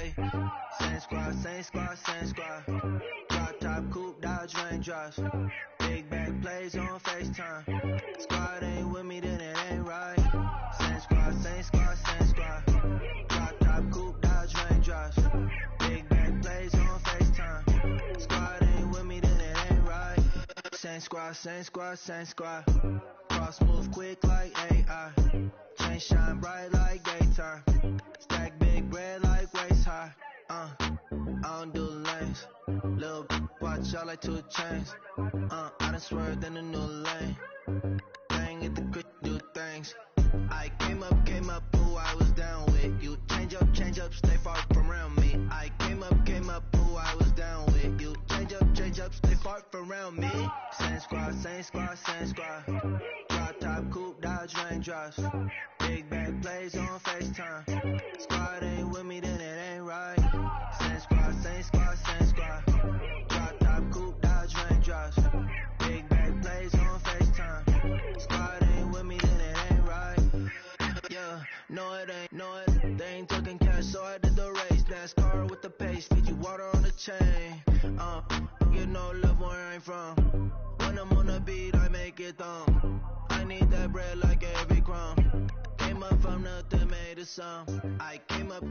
Hey, same squad. Drop top, coupe, Dodge raindrops. Big back plays on FaceTime. Squad ain't with me, then it ain't right. Same squad. Drop top, coupe, Dodge raindrops. Big back plays on FaceTime. Squad ain't with me, then it ain't right. Same squad. Cross move quick like AI. Chain shine bright like daytime. Stack big bread like waist high. I don't do lanes. Lil' watch out like 2 chains. I done swerved in a new lane. Bang at the quick do things. I came up, who I was down with. You change up, stay far from around me. I came up, who I was down with. You change up, stay far from around me. Same squad. Drop top, coupe, Dodge raindrops. Big back plays on FaceTime. Squad ain't with me, then it ain't right. Same squad. Drop top, coupe, Dodge raindrops. Big back plays on FaceTime. Squad ain't with me, then it ain't right. Yeah, no it ain't. They ain't talking cash, so I did the race. NASCAR with the pace, feed you water on the chain. You know love where I ain't from. When I'm on the beat, I make it thumb. I need that bread like every crumb. Came up from nothing, made it some. I came up,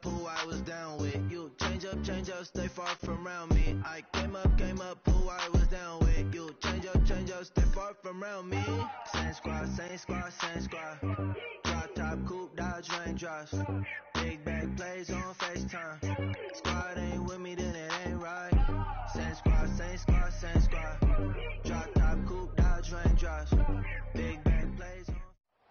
who I was down with. You change up, stay far from around me. I came up, who I was down with. You change up, stay far from around me. Same squad. Drop top, coupe, Dodge raindrops. Big back plays on FaceTime. Squad ain't with me, then it ain't right. Same squad. Drop top, coupe, Dodge raindrops. Big back plays on.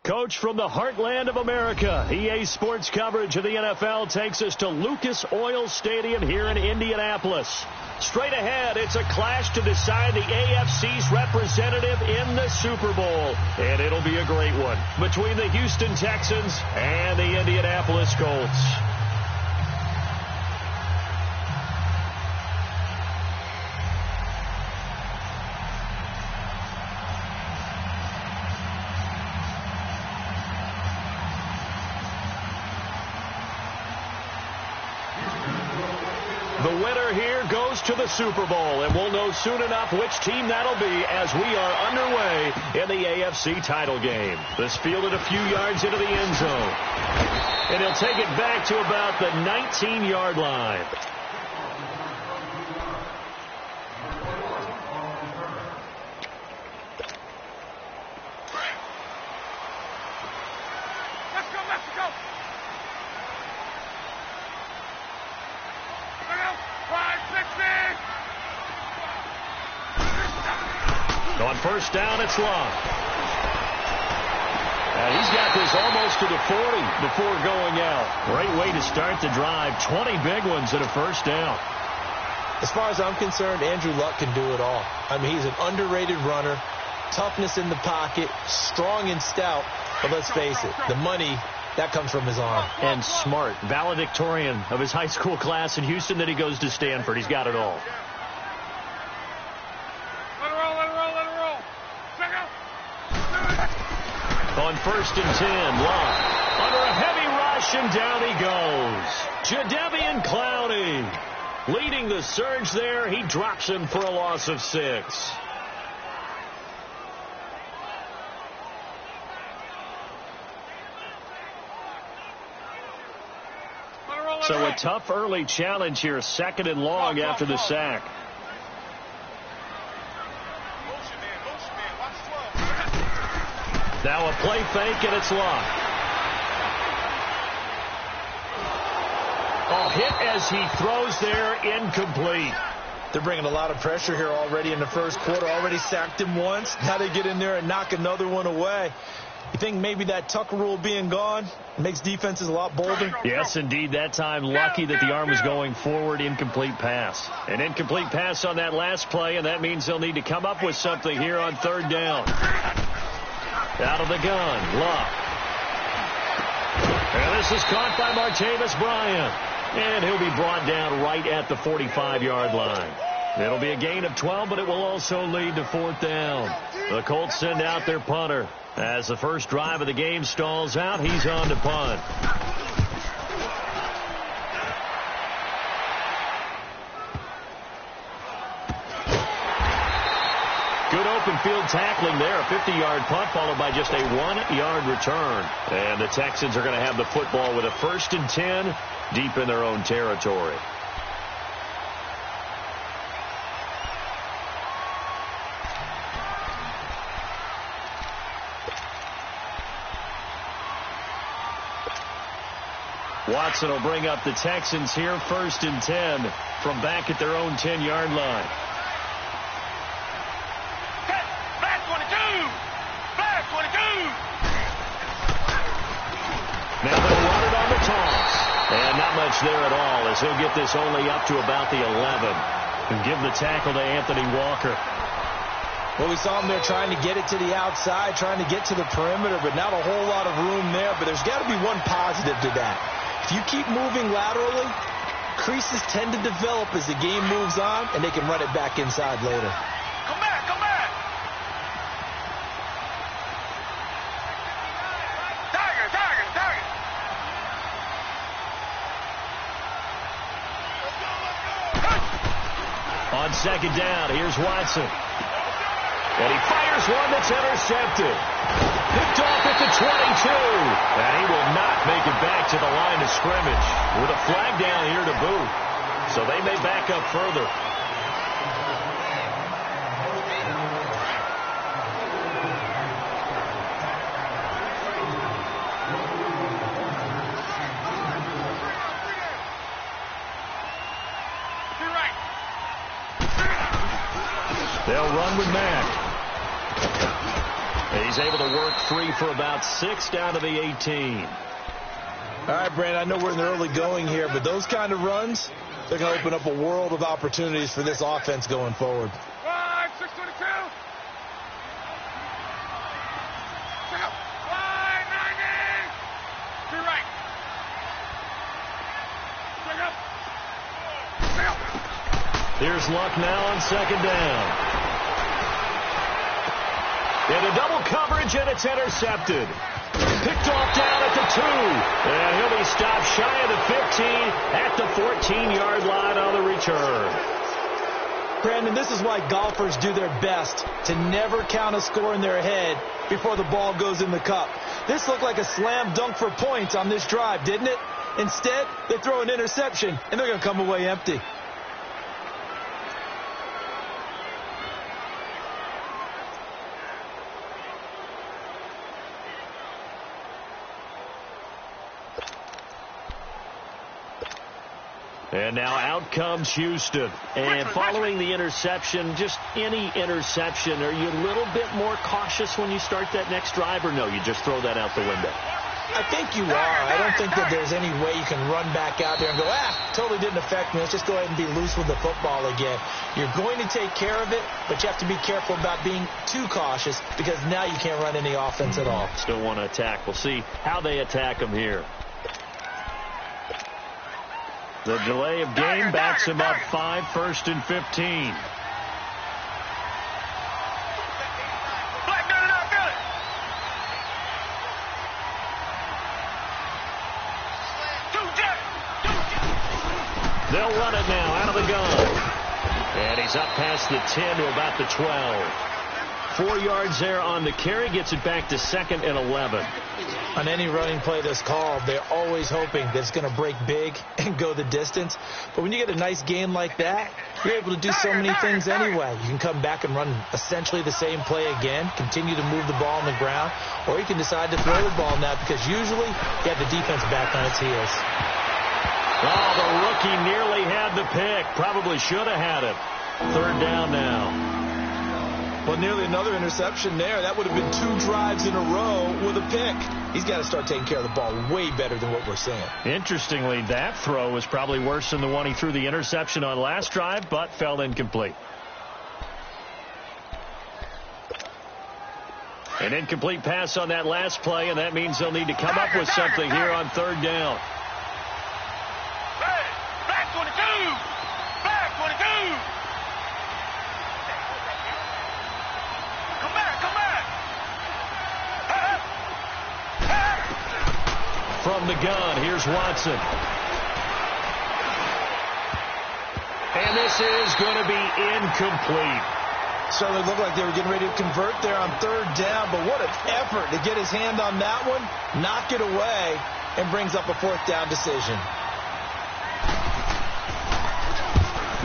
Coach from the heartland of America, EA Sports coverage of the NFL takes us to Lucas Oil Stadium here in Indianapolis. Straight ahead, it's a clash to decide the AFC's representative in the Super Bowl. And it'll be a great one between the Houston Texans and the Indianapolis Colts. The winner here goes to the Super Bowl, and we'll know soon enough which team that'll be as we are underway in the AFC title game. This fielded a few yards into the end zone, and he'll take it back to about the 19-yard line. On first down, it's Love. And he's got this almost to the 40 before going out. Great way to start the drive. 20 big ones at a first down. As far as I'm concerned, Andrew Luck can do it all. I mean, he's an underrated runner. Toughness in the pocket, strong and stout. But let's face it, the money, that comes from his arm. And smart. Valedictorian of his high school class in Houston. Then he goes to Stanford. He's got it all. On first and 10, Love under a heavy rush, and down he goes. Jadeveon Clowney leading the surge there. He drops him for a loss of 6. So a tough early challenge here, 2nd and long after the sack. Now a play fake, and it's Love. Oh, hit as he throws there, incomplete. They're bringing a lot of pressure here already in the first quarter. Already sacked him once. Now they get in there and knock another one away. You think maybe that Tucker rule being gone makes defenses a lot bolder? Yes, indeed. That time, lucky that the arm was going forward. Incomplete pass. An incomplete pass on that last play, and that means they'll need to come up with something here on 3rd down. Out of the gun, Love. And this is caught by Martavis Bryant. And he'll be brought down right at the 45-yard line. It'll be a gain of 12, but it will also lead to 4th down. The Colts send out their punter. As the first drive of the game stalls out, he's on to punt. good open field tackling there. A 50-yard punt followed by just a 1-yard return. And the Texans are going to have the football with a 1st and 10 deep in their own territory. Watson will bring up the Texans here, 1st and 10 from back at their own 10-yard line. Back 22! Back 22! Now they'll run it on the toss. And not much there at all as he'll get this only up to about the 11. And give the tackle to Anthony Walker. Well, we saw him there trying to get it to the outside, trying to get to the perimeter, but not a whole lot of room there. But there's got to be one positive to that. If you keep moving laterally, creases tend to develop as the game moves on, and they can run it back inside later. Come back, come back! Tiger, tiger, tiger! On 2nd down, here's Watson. And he fires one that's intercepted. Picked off at the 22. And he will not make it back to the line of scrimmage with a flag down here to boot. So they may back up further. They'll run with Mack. He's able to work free for about 6 down to the 18. All right, Brandon, I know we're in the early going here, but those kind of runs, they're going to open up a world of opportunities for this offense going forward. 5, 622! Pick up! Line 90! To your right! Pick up! Pick up! Here's Luck now on 2nd down. Into double coverage, and it's intercepted. Picked off down at the 2. And he'll be stopped shy of the 15 at the 14-yard line on the return. Brandon, this is why golfers do their best to never count a score in their head before the ball goes in the cup. This looked like a slam dunk for points on this drive, didn't it? Instead, they throw an interception, and they're going to come away empty. And now out comes Houston. And following the interception, just any interception, are you a little bit more cautious when you start that next drive, or no, you just throw that out the window? I think you are. I don't think that there's any way you can run back out there and go, totally didn't affect me. Let's just go ahead and be loose with the football again. You're going to take care of it, but you have to be careful about being too cautious because now you can't run any offense at all. Still want to attack. We'll see how they attack them here. The delay of game backs him up 5, 1st and 15. They'll run it now out of the gun. And he's up past the 10 to about the 12. 4 yards there on the carry. Gets it back to 2nd and 11. On any running play that's called, they're always hoping that it's going to break big and go the distance. But when you get a nice gain like that, you're able to do so many things anyway. You can come back and run essentially the same play again, continue to move the ball on the ground, or you can decide to throw the ball now because usually you have the defense back on its heels. Oh, the rookie nearly had the pick. Probably should have had it. 3rd down now. Well, nearly another interception there. That would have been 2 drives in a row with a pick. He's got to start taking care of the ball way better than what we're seeing. Interestingly, that throw was probably worse than the one he threw the interception on last drive, but fell incomplete. An incomplete pass on that last play, and that means they'll need to come up with something here on 3rd down. Back 22! Back 22! Come back, come back! From the gun, here's Watson. And this is going to be incomplete. Certainly looked like they were getting ready to convert there on third down, but what an effort to get his hand on that one, knock it away, and brings up a fourth down decision.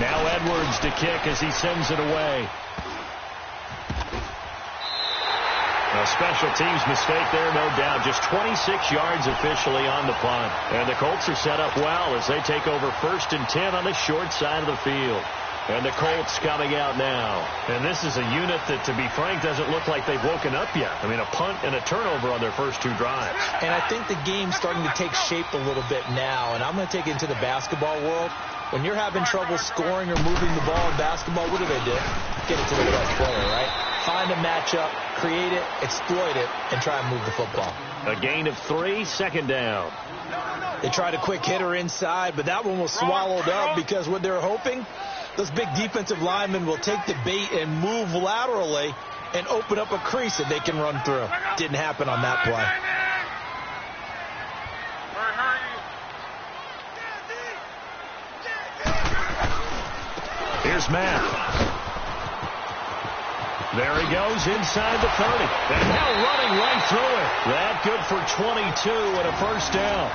Now Edwards to kick as he sends it away. A special teams mistake there, no doubt. Just 26 yards officially on the punt. And the Colts are set up well as they take over 1st and 10 on the short side of the field. And the Colts coming out now. And this is a unit that, to be frank, doesn't look like they've woken up yet. I mean, a punt and a turnover on their first 2 drives. And I think the game's starting to take shape a little bit now. And I'm going to take it into the basketball world. When you're having trouble scoring or moving the ball in basketball, what do? Get it to the best player, right? Find a matchup, create it, exploit it, and try and move the football. A gain of 3, 2nd down. They tried a quick hitter inside, but that one was swallowed up because what they're hoping, those big defensive linemen will take the bait and move laterally and open up a crease that they can run through. Didn't happen on that play. Here's Matt. There he goes inside the 30. And now running right through it. That good for 22 and a first down.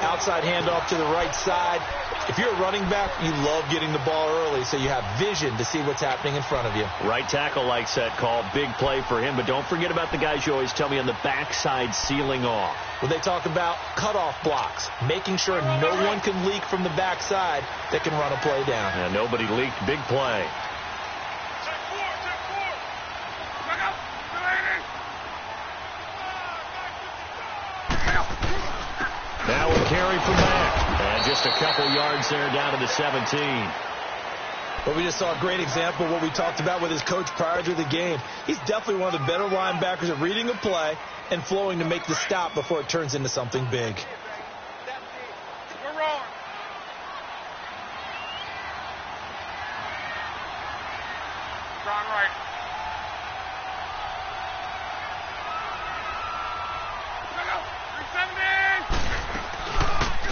Outside handoff to the right side. If you're a running back, you love getting the ball early so you have vision to see what's happening in front of you. Right tackle likes that call. Big play for him. But don't forget about the guys you always tell me on the backside sealing off. Well, they talk about cutoff blocks, making sure no one can leak from the backside that can run a play down. And nobody leaked. Big play. Now a carry from Mack. And just a couple yards there down to the 17. But we just saw a great example of what we talked about with his coach prior to the game. He's definitely one of the better linebackers at reading a play and flowing to make the stop before it turns into something big. We're wrong. John Wright.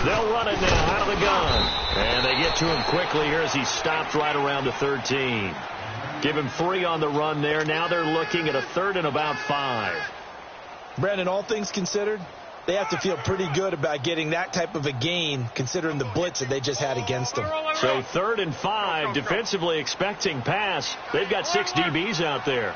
They'll run it now out of the gun. And they get to him quickly here as he stopped right around the 13. Give him 3 on the run there. Now they're looking at a 3rd and about 5. Brandon, all things considered, they have to feel pretty good about getting that type of a gain considering the blitz that they just had against them. So 3rd and 5, defensively expecting pass. They've got 6 DBs out there.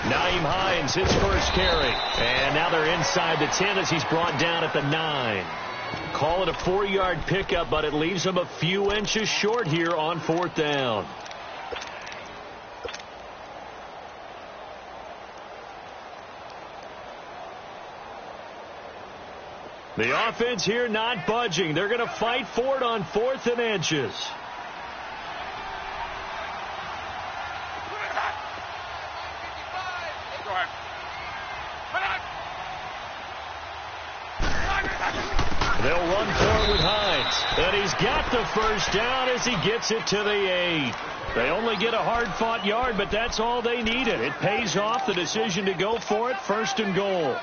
Nyheim Hines, his first carry. And now they're inside the 10 as he's brought down at the 9. Call it a 4-yard pickup, but it leaves him a few inches short here on 4th down. The offense here not budging. They're going to fight for it on 4th and inches. They'll run forward with Hines. And he's got the first down as he gets it to the 8. They only get a hard-fought yard, but that's all they needed. It pays off the decision to go for it, 1st and goal.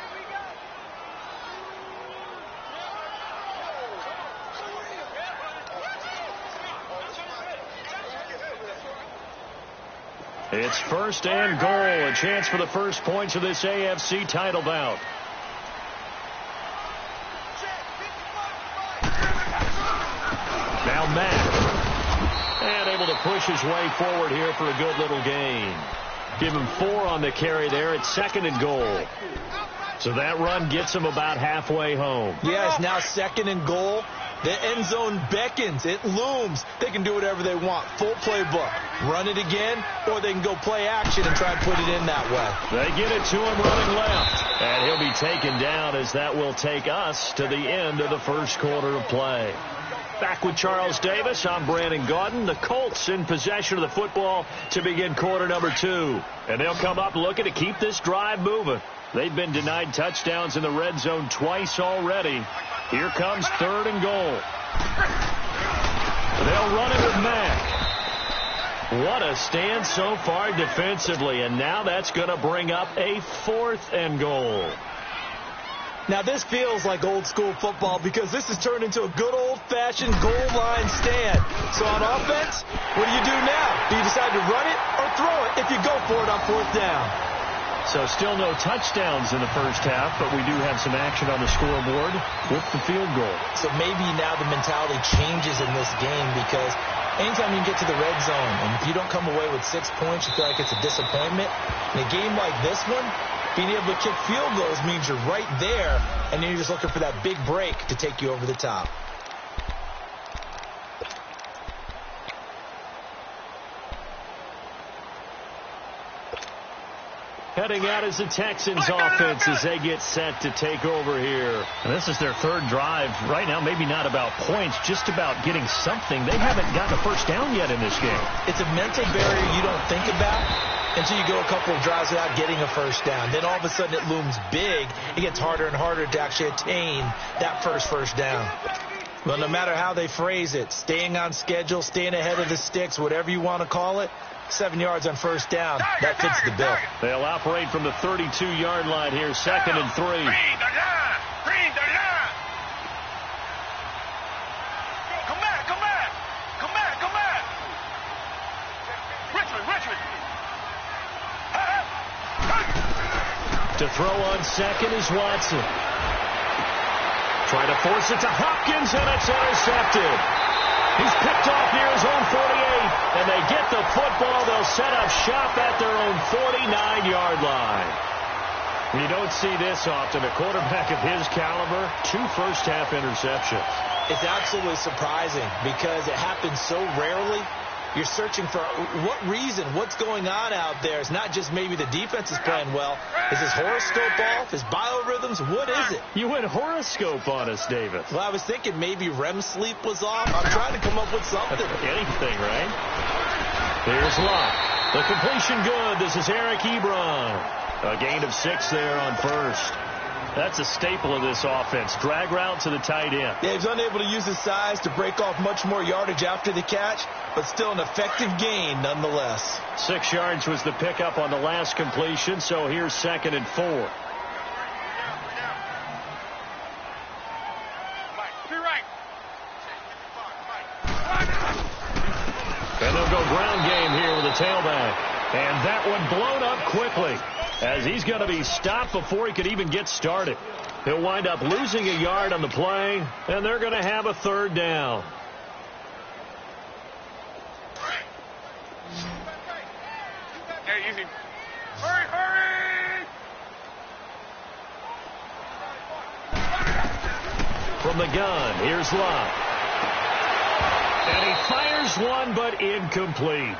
It's 1st and goal, a chance for the first points of this AFC title bout. Now Mack. And able to push his way forward here for a good little gain. Give him 4 on the carry there. It's 2nd and goal. So that run gets him about halfway home. Yeah, it's now 2nd and goal. The end zone beckons. It looms. They can do whatever they want. Full playbook. Run it again, or they can go play action and try and put it in that way. They get it to him running left. And he'll be taken down as that will take us to the end of the first quarter of play. Back with Charles Davis, I'm Brandon Gaudin. The Colts in possession of the football to begin quarter number 2. And they'll come up looking to keep this drive moving. They've been denied touchdowns in the red zone twice already. Here comes 3rd and goal. They'll run it with Mack. What a stand so far defensively, and now that's going to bring up a 4th and goal. Now this feels like old school football because this has turned into a good old-fashioned goal line stand. So on offense, what do you do now? Do you decide to run it or throw it if you go for it on 4th down? So still no touchdowns in the first half, but we do have some action on the scoreboard with the field goal. So maybe now the mentality changes in this game because anytime you get to the red zone and if you don't come away with 6 points, you feel like it's a disappointment. In a game like this one, being able to kick field goals means you're right there, and then you're just looking for that big break to take you over the top. Heading out is the Texans offense as they get set to take over here. And this is their 3rd drive. Right now, maybe not about points, just about getting something. They haven't gotten a first down yet in this game. It's a mental barrier you don't think about until you go a couple of drives without getting a first down. Then all of a sudden it looms big. It gets harder and harder to actually attain that first down. Well, no matter how they phrase it, staying on schedule, staying ahead of the sticks, whatever you want to call it, 7 yards on first down, that fits the bill. They'll operate from the 32-yard line here, 2nd and 3. Bring the line. Bring the line. Come back. Come back. Come back. Come back. Richmond. To throw on 2nd is Watson. Try to force it to Hopkins, and it's intercepted. He's picked off near his own 48, and they get the football. They'll set up shop at their own 49-yard line. You don't see this often. A quarterback of his caliber, 2 first-half interceptions. It's absolutely surprising because it happens so rarely. You're searching for what reason, what's going on out there. It's not just maybe the defense is playing well. Is his horoscope off? His biorhythms? What is it? You went horoscope on us, David. Well, I was thinking maybe REM sleep was off. I'm trying to come up with something. Anything, right? Here's Locke. The completion good. This is Eric Ebron. A gain of 6 there on first. That's a staple of this offense. Drag route to the tight end. Yeah, he's unable to use his size to break off much more yardage after the catch, but still an effective gain nonetheless. 6 yards was the pickup on the last completion, so here's 2nd and 4. And they'll go ground game here with a tailback. And that one blown up quickly, as he's going to be stopped before he could even get started. He'll wind up losing a yard on the play, and they're going to have a 3rd down. Hey, easy. Hurry! From the gun, here's Locke. And he fires one, but incomplete.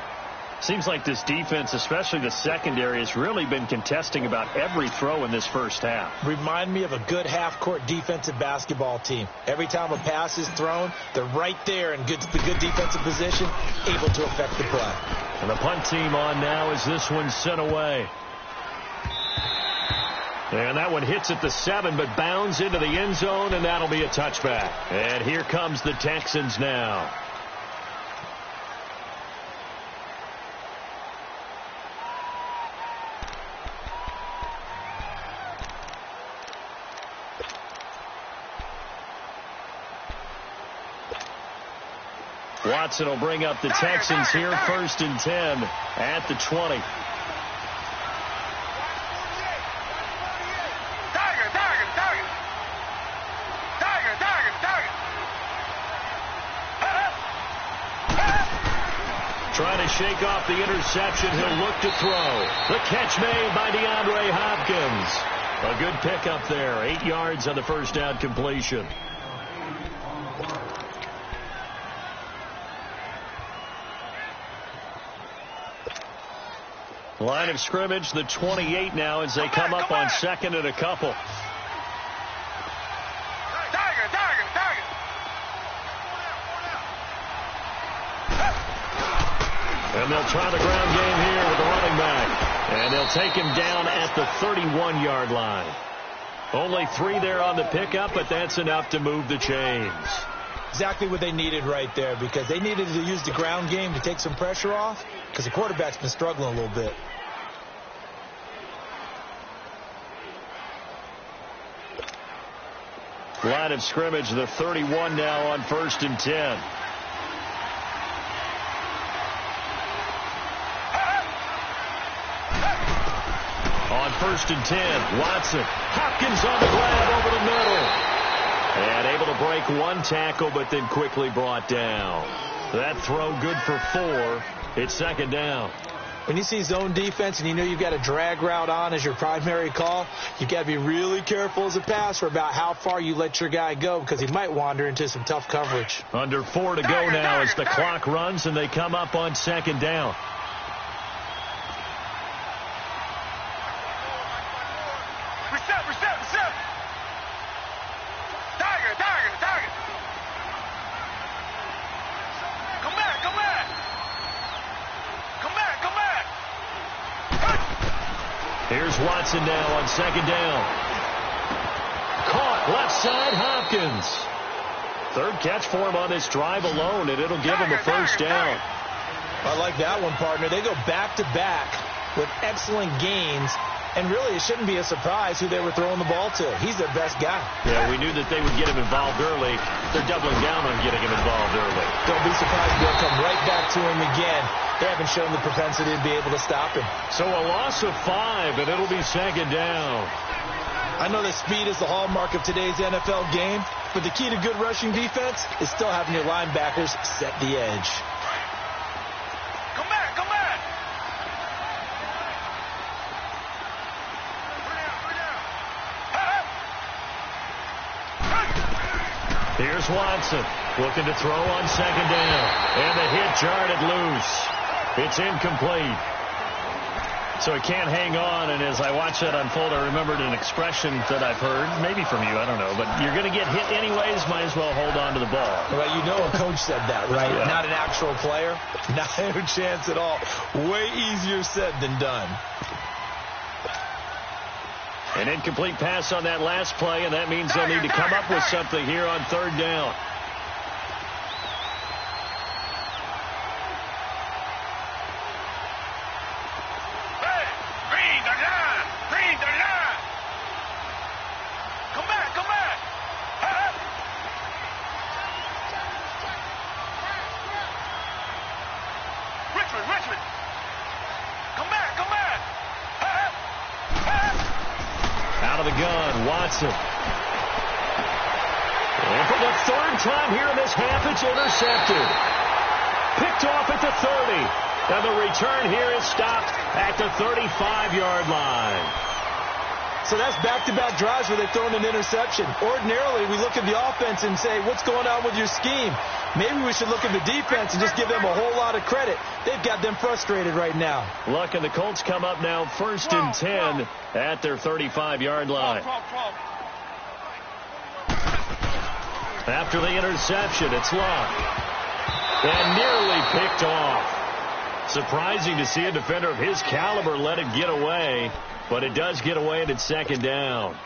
Seems like this defense, especially the secondary, has really been contesting about every throw in this first half. Remind me of a good half-court defensive basketball team. Every time a pass is thrown, they're right there in the good defensive position, able to affect the play. And the punt team on now as this one's sent away. And that one hits at the 7, but bounds into the end zone, and that'll be a touchback. And here comes the Texans now. Watson will bring up the Texans here, 1st and 10 at the 20. Trying to shake off the interception. He'll look to throw. The catch made by DeAndre Hopkins. A good pickup there. 8 yards on the first down completion. Line of scrimmage, the 28 now as they come up on 2nd and a couple. And they'll try the ground game here with the running back. And they'll take him down at the 31-yard line. Only 3 there on the pickup, but that's enough to move the chains. Exactly what they needed right there, because they needed to use the ground game to take some pressure off, because the quarterback's been struggling a little bit. Line of scrimmage, the 31 now on 1st and 10. On 1st and 10, Watson. Hopkins on the grab over the middle. And able to break one tackle, but then quickly brought down. That throw good for 4. It's 2nd down. When you see zone defense and you know you've got a drag route on as your primary call, you've got to be really careful as a passer about how far you let your guy go, because he might wander into some tough coverage. Under 4 to go now as the clock runs and they come up on 2nd down. Reset. Target. Come back. Here's Watson now on 2nd down. Caught left side, Hopkins. 3rd catch for him on this drive alone, and it'll give him a 1st down. I like that one, partner. They go back-to-back with excellent gains, and really it shouldn't be a surprise who they were throwing the ball to. He's their best guy. Yeah, we knew that they would get him involved early. They're doubling down on getting him involved early. Don't be surprised if they'll come right back to him again. They haven't shown the propensity to be able to stop him. So a loss of 5, and it'll be 2nd down. I know that speed is the hallmark of today's NFL game, but the key to good rushing defense is still having your linebackers set the edge. Come back. Here's Watson looking to throw on 2nd down, and the hit jarred it loose. It's incomplete. So he can't hang on, and as I watched that unfold, I remembered an expression that I've heard, maybe from you, I don't know, but you're going to get hit anyways, might as well hold on to the ball. Well, you know a coach said that, right? Yeah. Not an actual player. Not a chance at all. Way easier said than done. An incomplete pass on that last play, and that means they'll need to come up with something here on 3rd down. Green, the line. Come back. Richmond. Come back. Out of the gun, Watson. And for the 3rd time here in this half, it's intercepted. Picked off at the 30. And the return here is stopped at the 35-yard line. So that's back-to-back drives where they've thrown an interception. Ordinarily, we look at the offense and say, what's going on with your scheme? Maybe we should look at the defense and just give them a whole lot of credit. They've got them frustrated right now. Luck and the Colts come up now 1st and 10 at their 35-yard line. After the interception, it's Luck. And nearly picked off. Surprising to see a defender of his caliber let it get away, but it does get away and it's 2nd down.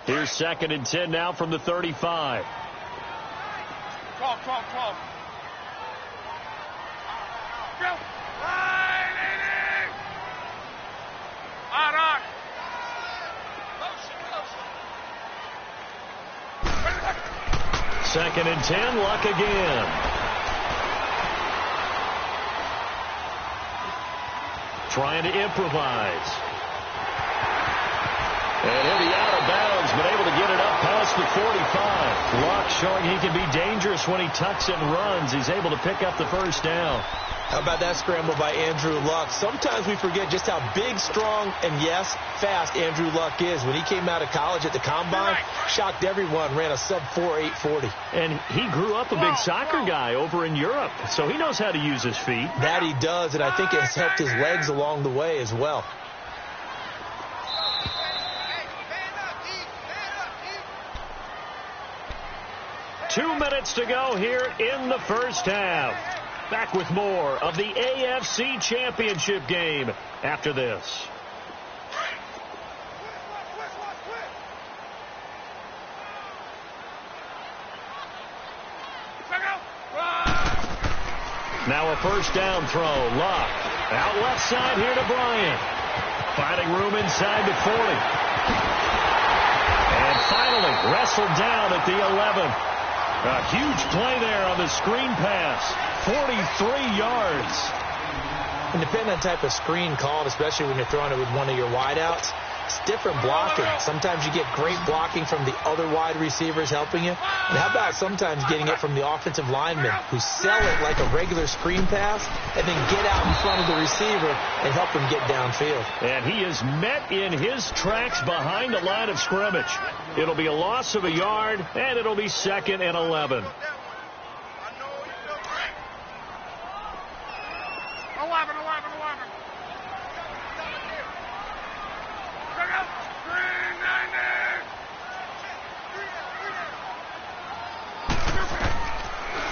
Here's 2nd and 10 now from the 35. 12. On. 2nd and 10, Luck again. Trying to improvise. And he'll be out of bounds, but able to get it up past the 45. Luck showing he can be dangerous when he tucks it and runs. He's able to pick up the 1st down. How about that scramble by Andrew Luck? Sometimes we forget just how big, strong, and, yes, fast Andrew Luck is. When he came out of college at the Combine, shocked everyone, ran a sub-4 840. And he grew up a big soccer guy over in Europe, so he knows how to use his feet. That he does, and I think it has helped his legs along the way as well. Two minutes to go here in the first half. Back with more of the AFC Championship game after this. Now a first down throw. Luck. Out left side here to Bryant. Finding room inside the 40. And finally wrestled down at the 11. A huge play there on the screen pass. 43 yards. And depending on the type of screen called, especially when you're throwing it with one of your wideouts, it's different blocking. Sometimes you get great blocking from the other wide receivers helping you. And how about sometimes getting it from the offensive linemen who sell it like a regular screen pass and then get out in front of the receiver and help him get downfield. And he is met in his tracks behind the line of scrimmage. It'll be a loss of a yard, and it'll be 2nd and 11. 11.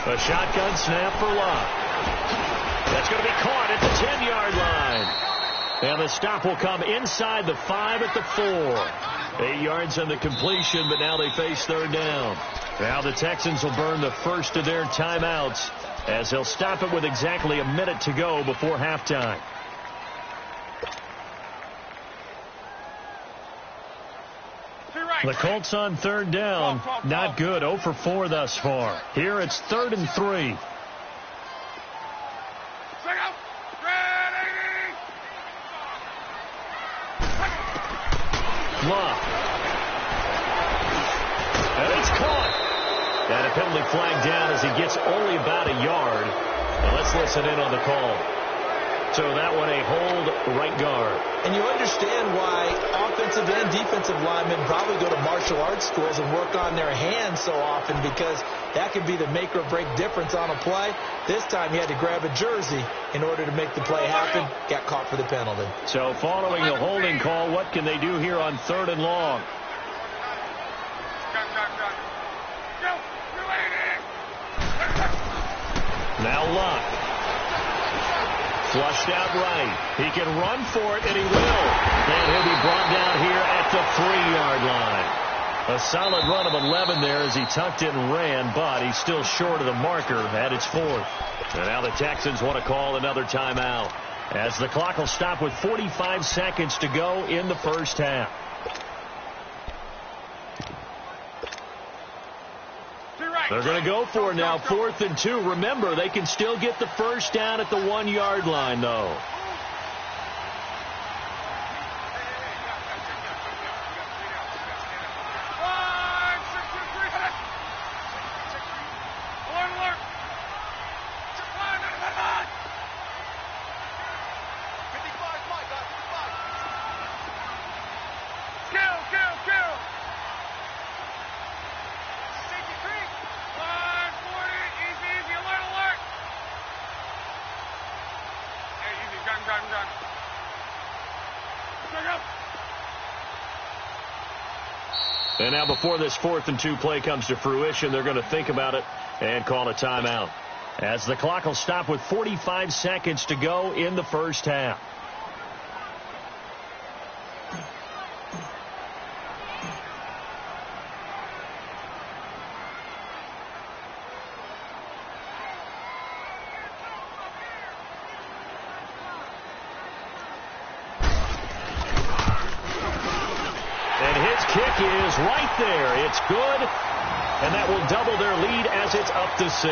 A shotgun snap for Lott. That's going to be caught at the 10-yard line. And the stop will come inside the 5 at the 4. 8 yards on the completion, but now they face third down. Now the Texans will burn the first of their timeouts as they'll stop it with exactly a minute to go before halftime. The Colts on third down. Not good. 0 for 4 thus far. Here it's 3rd and 3. Love. And it's caught. And a penalty flag down as he gets only about a yard. Now let's listen in on the call. So that one a hold right guard. And you understand why offensive and defensive linemen probably go to martial arts schools and work on their hands so often, because that could be the make or break difference on a play. This time he had to grab a jersey in order to make the play happen. Got caught for the penalty. So following the holding call, what can they do here on 3rd and long? Now Lott. Flushed out right. He can run for it, and he will. And he'll be brought down here at the 3-yard line. A solid run of 11 there as he tucked it and ran, but he's still short of the marker at its 4th. And now the Texans want to call another timeout as the clock will stop with 45 seconds to go in the first half. They're going to go for it now, 4th and 2. Remember, they can still get the first down at the 1-yard line, though. And now before this 4th and 2 play comes to fruition, they're going to think about it and call a timeout, as the clock will stop with 45 seconds to go in the first half. Kick is right there. It's good, and that will double their lead as it's up to 6.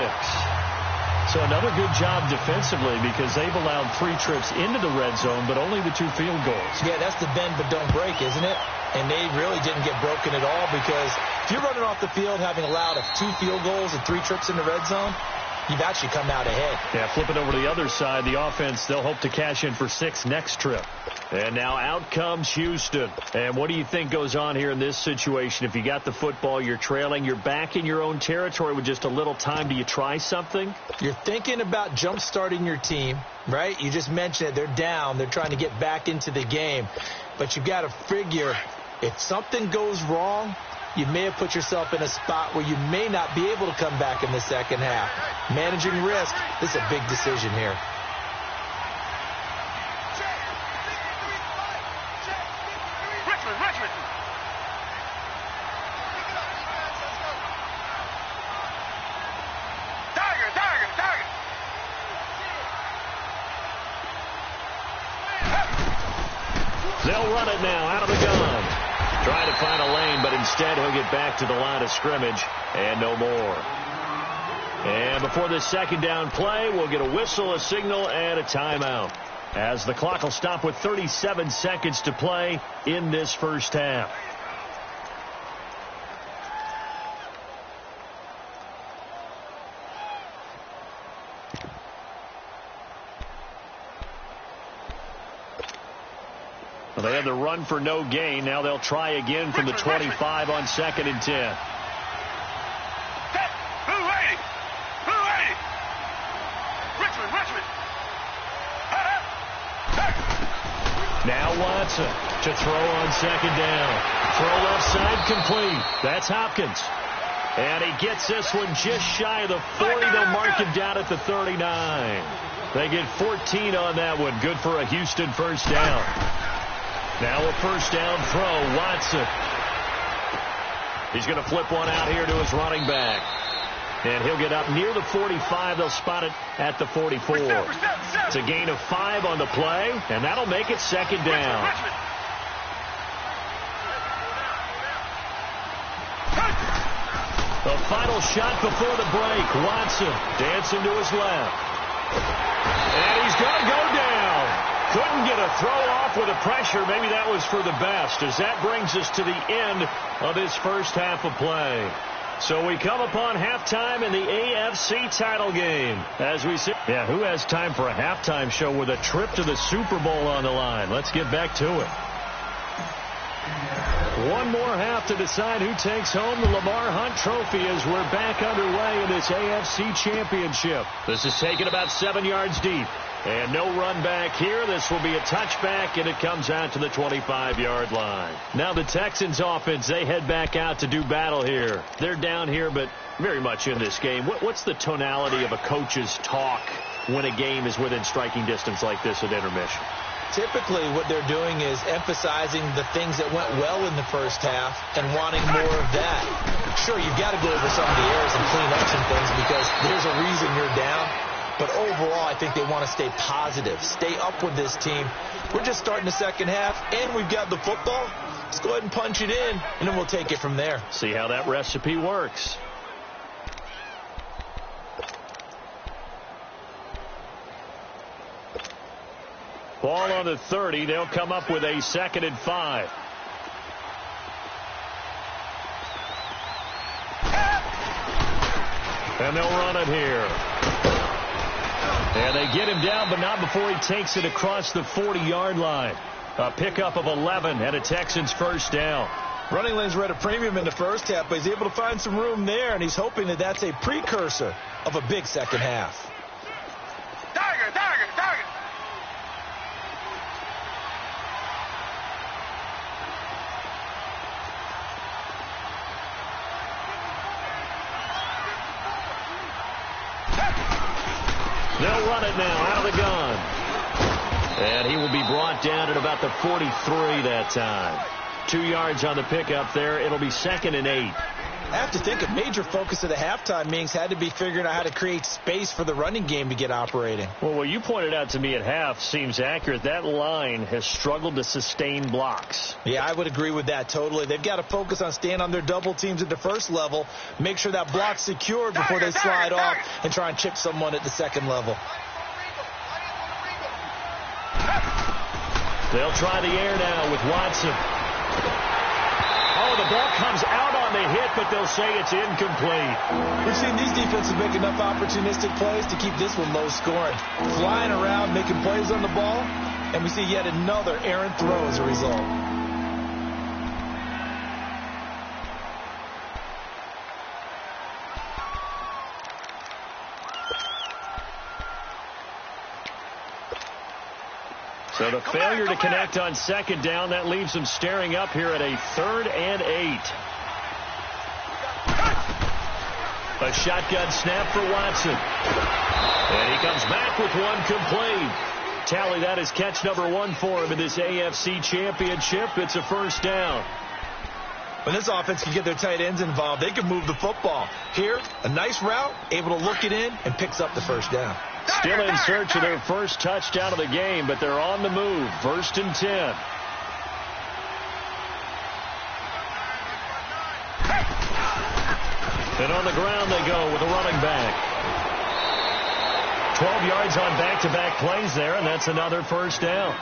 So another good job defensively, because they've allowed 3 trips into the red zone, but only the 2 field goals. Yeah, that's the bend but don't break, isn't it? And they really didn't get broken at all, because if you're running off the field having allowed 2 field goals and 3 trips in the red zone, you've actually come out ahead. Yeah, flip it over to the other side. The offense, they'll hope to cash in for 6 next trip. And now out comes Houston. And what do you think goes on here in this situation? If you got the football, you're trailing, you're back in your own territory with just a little time. Do you try something? You're thinking about jump-starting your team, right? You just mentioned it. They're down. They're trying to get back into the game. But you've got to figure, if something goes wrong, you may have put yourself in a spot where you may not be able to come back in the second half. Managing risk, this is a big decision here. They'll run it now out of the gun. Trying to find a lane, but instead he'll get back to the line of scrimmage and no more. And before this second down play, we'll get a whistle, a signal, and a timeout, as the clock will stop with 37 seconds to play in this first half. Well, they had the run for no gain. Now they'll try again from the 25 on 2nd and 10. Now Watson to throw on 2nd down. Throw left side complete. That's Hopkins. And he gets this one just shy of the 40. They'll mark him down at the 39. They get 14 on that one. Good for a Houston first down. Now a first down throw. Watson. He's going to flip one out here to his running back. And he'll get up near the 45. They'll spot it at the 44. It's a gain of 5 on the play, and that'll make it 2nd down. The final shot before the break. Watson dancing to his left. And he's going to go down. Couldn't get a throw off with the pressure. Maybe that was for the best, as that brings us to the end of this first half of play. So we come upon halftime in the AFC title game. As we see, who has time for a halftime show with a trip to the Super Bowl on the line? Let's get back to it. One more half to decide who takes home the Lamar Hunt Trophy as we're back underway in this AFC Championship. This is taken about 7 yards deep. And no run back here. This will be a touchback, and it comes out to the 25-yard line. Now the Texans offense, they head back out to do battle here. They're down here, but very much in this game. What's the tonality of a coach's talk when a game is within striking distance like this at intermission? Typically what they're doing is emphasizing the things that went well in the first half and wanting more of that. Sure, you've got to go over some of the errors and clean up some things because there's a reason you're down. But overall, I think they want to stay positive, stay up with this team. We're just starting the second half, and we've got the football. Let's go ahead and punch it in, and then we'll take it from there. See how that recipe works. Ball on the 30. They'll come up with a 2nd and 5. And they'll run it here. And they get him down, but not before he takes it across the 40-yard line. A pickup of 11 and a Texans first down. Running lanes were at a premium in the first half, but he's able to find some room there, and he's hoping that that's a precursor of a big second half. Tiger. They'll run it now out of the gun. And he will be brought down at about the 43 that time. 2 yards on the pickup there. It'll be 2nd and 8. I have to think a major focus of the halftime meetings had to be figuring out how to create space for the running game to get operating. Well, what you pointed out to me at half seems accurate. That line has struggled to sustain blocks. Yeah, I would agree with that totally. They've got to focus on staying on their double teams at the first level, make sure that block's secured before they slide off and try and chip someone at the second level. They'll try the air now with Watson. Oh, the ball comes out on the hit, but they'll say it's incomplete. We've seen these defenses make enough opportunistic plays to keep this one low scoring. Flying around, making plays on the ball, and we see yet another errant throw as a result. So the failure to connect on 2nd down, that leaves them staring up here at a 3rd and 8. A shotgun snap for Watson. And he comes back with one complete. Tally that is catch number 1 for him in this AFC Championship. It's a first down. When this offense can get their tight ends involved, they can move the football. Here, a nice route, able to look it in, and picks up the first down. Still in search of their first touchdown of the game, but they're on the move. 1st and 10. And on the ground they go with a running back. 12 yards on back-to-back plays there, and that's another first down.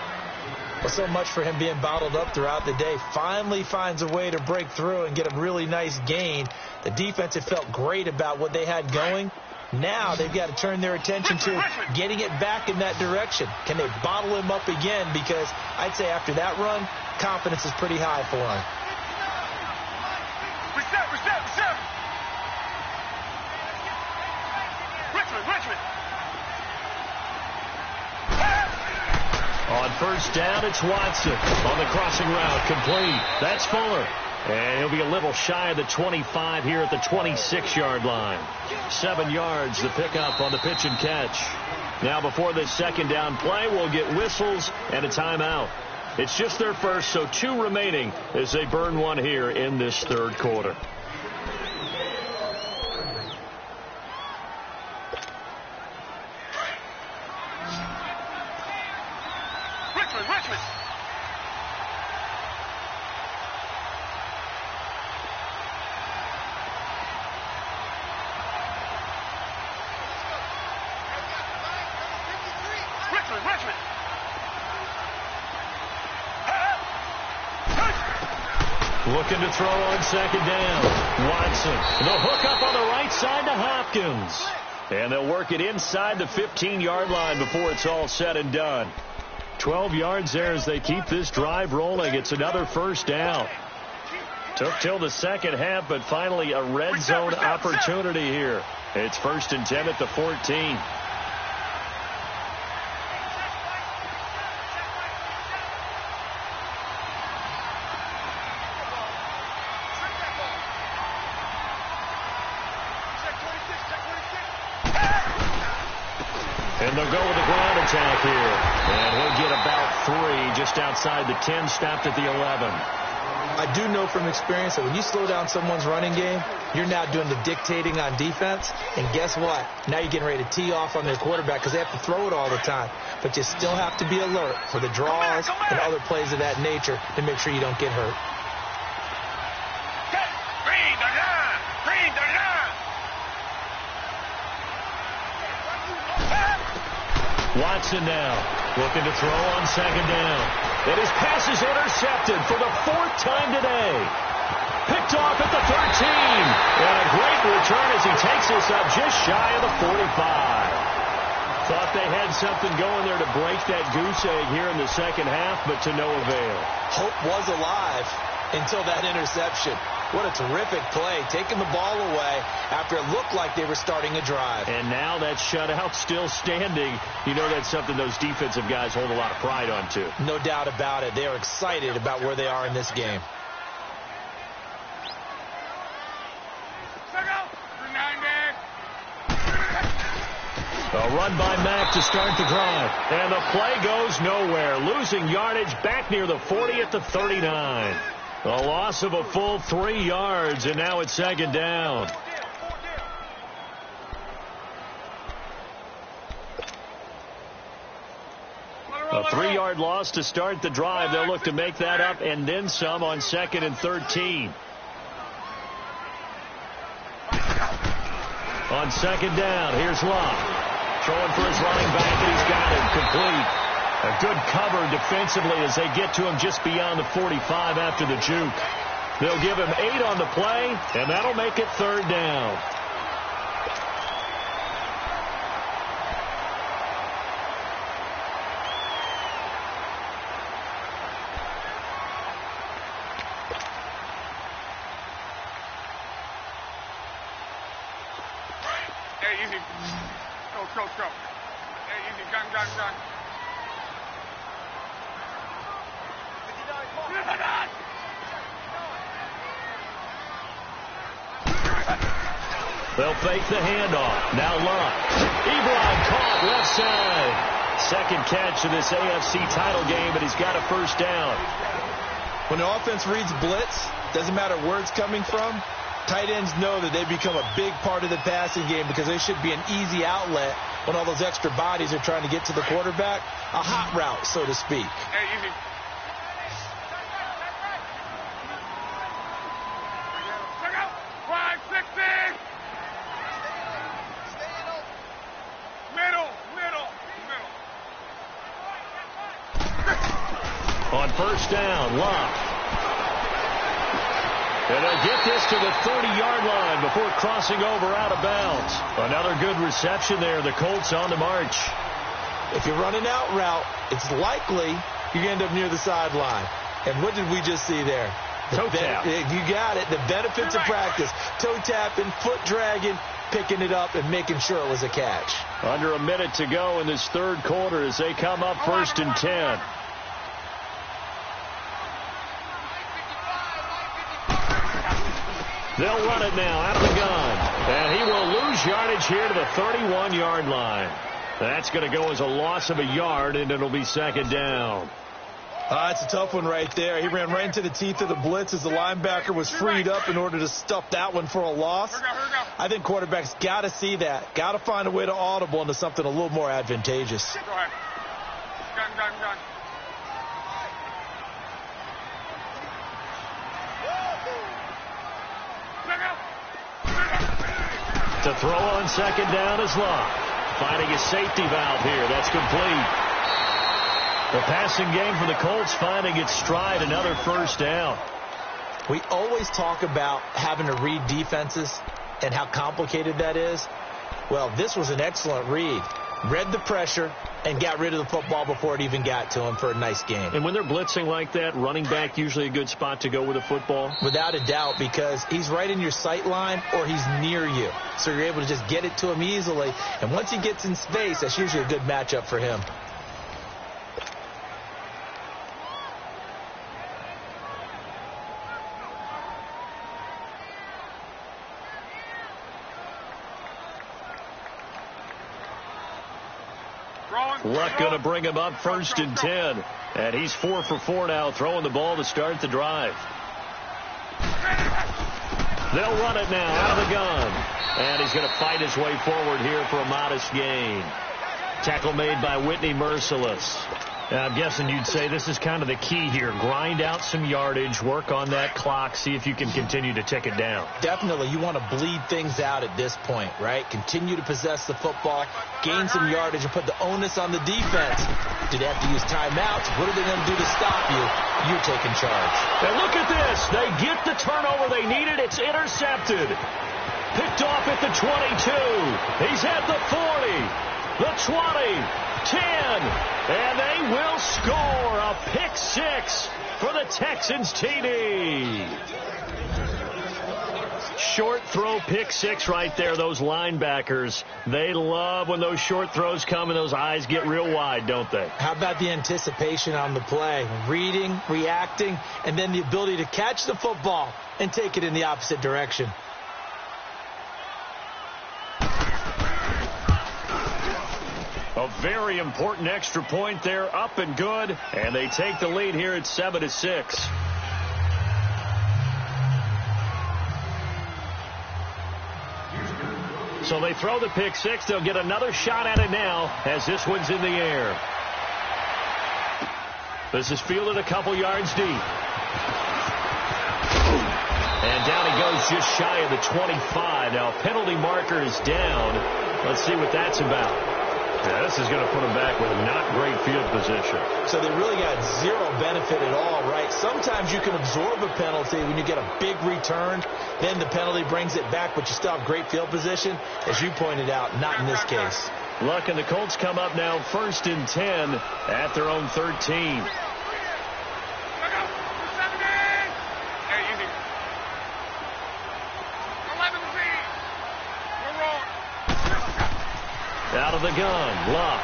Well, so much for him being bottled up throughout the day. Finally finds a way to break through and get a really nice gain. The defense had felt great about what they had going. Now they've got to turn their attention to getting it back in that direction. Can they bottle him up again? Because I'd say after that run, confidence is pretty high for him. Reset. Richmond. On first down, it's Watson. On the crossing route, complete. That's Fuller. And he'll be a little shy of the 25 here at the 26-yard line. 7 yards, the pickup on the pitch and catch. Now before this second down play, we'll get whistles and a timeout. It's just their first, so 2 remaining as they burn one here in this third quarter. Richmond. Looking to throw on second down. Watson. The hook up on the right side to Hopkins. And they'll work it inside the 15-yard line before it's all said and done. 12 yards there as they keep this drive rolling. It's another first down. Took till the second half, but finally a red zone opportunity here. It's 1st and 10 at the 14. And they'll go with the ground attack here. And he'll get about 3 just outside the 10, stopped at the 11. I do know from experience that when you slow down someone's running game, you're now doing the dictating on defense. And guess what? Now you're getting ready to tee off on their quarterback because they have to throw it all the time. But you still have to be alert for the draws and other plays of that nature to make sure you don't get hurt. Green the line. Watson now looking to throw on second down. And his pass is intercepted for the 4th time today. Picked off at the 13. And a great return as he takes us up just shy of the 45. Thought they had something going there to break that goose egg here in the second half, but to no avail. Hope was alive until that interception. What a terrific play, taking the ball away after it looked like they were starting a drive. And now that shutout still standing. You know that's something those defensive guys hold a lot of pride on, too. No doubt about it. They are excited about where they are in this game. A run by Mack to start the drive. And the play goes nowhere. Losing yardage back near the 40 at the 39. A loss of a full 3 yards, and now it's second down. A 3-yard loss to start the drive. They'll look to make that up and then some on 2nd and 13. On second down, here's Locke. Throwing for his running back, and he's got him complete. A good cover defensively as they get to him just beyond the 45 after the juke. They'll give him 8 on the play, and that'll make it 3rd down. Hey, easy. Go. Hey, easy. Gun. They'll fake the handoff. Now Locke. Ebron caught left side. Second catch of this AFC title game, but he's got a first down. When the offense reads blitz, doesn't matter where it's coming from, tight ends know that they become a big part of the passing game because they should be an easy outlet when all those extra bodies are trying to get to the quarterback. A hot route, so to speak. Hey, easy. Check out. 5, 6, 6. first down. Luck. And they'll get this to the 30-yard line before crossing over out of bounds. Another good reception there. The Colts on the march. If you're running out route, it's likely you're going to end up near the sideline. And what did we just see there? Toe tap. You got it. The benefits of practice. Toe tapping, foot dragging, picking it up, and making sure it was a catch. Under a minute to go in this third quarter as they come up first and 10. They'll run it now out of the gun. And he will lose yardage here to the 31-yard line. That's going to go as a loss of a yard, and it'll be second down. It's a tough one right there. He ran right into the teeth of the blitz as the linebacker was freed up in order to stuff that one for a loss. I think quarterbacks got to see that. Got to find a way to audible into something a little more advantageous. Go ahead. Gun. To throw on second down is Luck. Finding a safety valve here. That's complete. The passing game for the Colts finding its stride, another first down. We always talk about having to read defenses and how complicated that is. Well, this was an excellent read. Read the pressure and got rid of the football before it even got to him for a nice game. And when they're blitzing like that, running back usually a good spot to go with a football? Without a doubt, because he's right in your sight line or he's near you. So you're able to just get it to him easily. And once he gets in space, that's usually a good matchup for him. Luck going to bring him up first and 10. And he's 4 for 4 now, throwing the ball to start the drive. They'll run it now out of the gun. And he's going to fight his way forward here for a modest gain. Tackle made by Whitney Mercilus. I'm guessing you'd say this is kind of the key here. Grind out some yardage, work on that clock, see if you can continue to tick it down. Definitely. You want to bleed things out at this point, right? Continue to possess the football, gain some yardage, and put the onus on the defense. Do they have to use timeouts? What are they going to do to stop you? You're taking charge. And look at this. They get the turnover they needed. It's intercepted. Picked off at the 22. He's at the 40, the 20. 10, and they will score a pick six for the Texans TD. Short throw pick six right there. Those linebackers, they love when those short throws come and those eyes get real wide, don't they? How about the anticipation on the play? Reading, reacting, and then the ability to catch the football and take it in the opposite direction. A very important extra point there, up and good, and they take the lead here at 7-6. So they throw the pick six. They'll get another shot at it now as this one's in the air. This is fielded a couple yards deep. And down he goes just shy of the 25. Now penalty marker is down. Let's see what that's about. Yeah, this is going to put them back with not great field position. So they really got zero benefit at all, right? Sometimes you can absorb a penalty when you get a big return. Then the penalty brings it back, but you still have great field position. As you pointed out, not in this case. Luck and the Colts come up now first and 10 at their own 13. Out of the gun, Luck.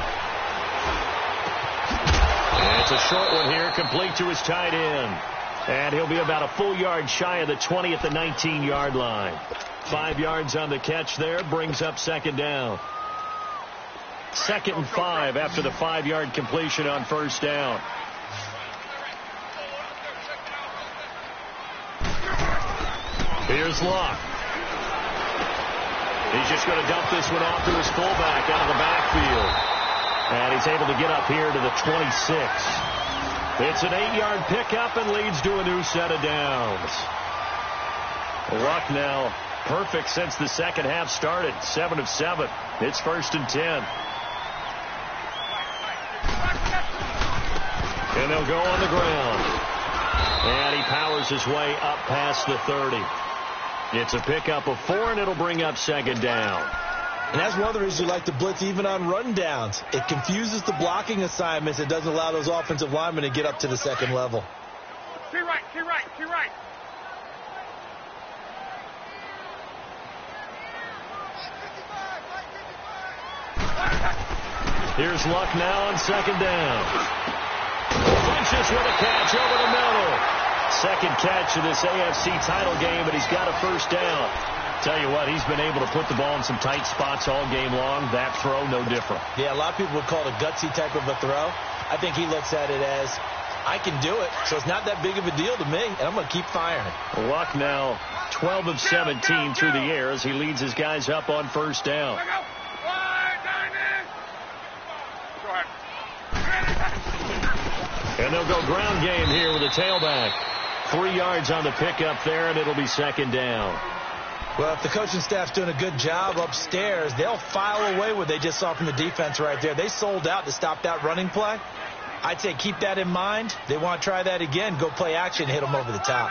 And it's a short one here, complete to his tight end. And he'll be about a full yard shy of the 20 at the 19-yard line. 5 yards on the catch there, brings up second down. 2nd and 5 after the 5-yard completion on first down. Here's Luck. He's just going to dump this one off to his fullback out of the backfield. And he's able to get up here to the 26. It's an 8-yard pickup and leads to a new set of downs. Luck now perfect since the second half started. 7 of 7. It's 1st and 10. And they'll go on the ground. And he powers his way up past the 30. It's a pickup of 4, and it'll bring up second down. And that's one of the reasons you like to blitz even on rundowns. It confuses the blocking assignments. It doesn't allow those offensive linemen to get up to the second level. Key right, key right, key right. Here's Luck now on second down. Funches with a catch over the middle. Second catch of this AFC title game, but he's got a first down. Tell you what, he's been able to put the ball in some tight spots all game long. That throw, no different. Yeah, a lot of people would call it a gutsy type of a throw. I think he looks at it as, I can do it, so it's not that big of a deal to me, and I'm going to keep firing. Luck now 12 of 17 through the air as he leads his guys up on first down. And they'll go ground game here with a tailback. 3 yards on the pickup there, and it'll be second down. Well, if the coaching staff's doing a good job upstairs, they'll file away what they just saw from the defense right there. They sold out to stop that running play. I'd say keep that in mind. They want to try that again. Go play action, hit them over the top.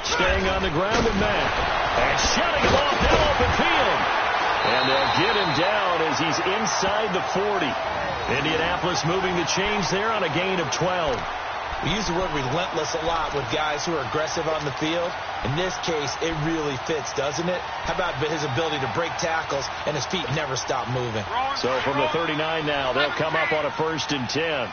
Staying on the ground with Matt. And shutting him off down open field. And they'll get him down as he's inside the 40. Indianapolis moving the change there on a gain of 12. We use the word relentless a lot with guys who are aggressive on the field. In this case, it really fits, doesn't it? How about his ability to break tackles and his feet never stop moving? So from the 39 now, they'll come up on a 1st and 10.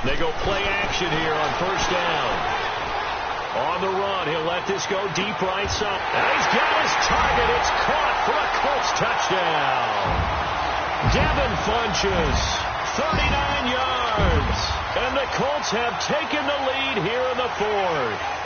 They go play action here on first down. On the run, he'll let this go deep right side. And he's got his target. It's caught for a Colts touchdown. Devin Funches, 39 yards. And the Colts have taken the lead here in the 4th.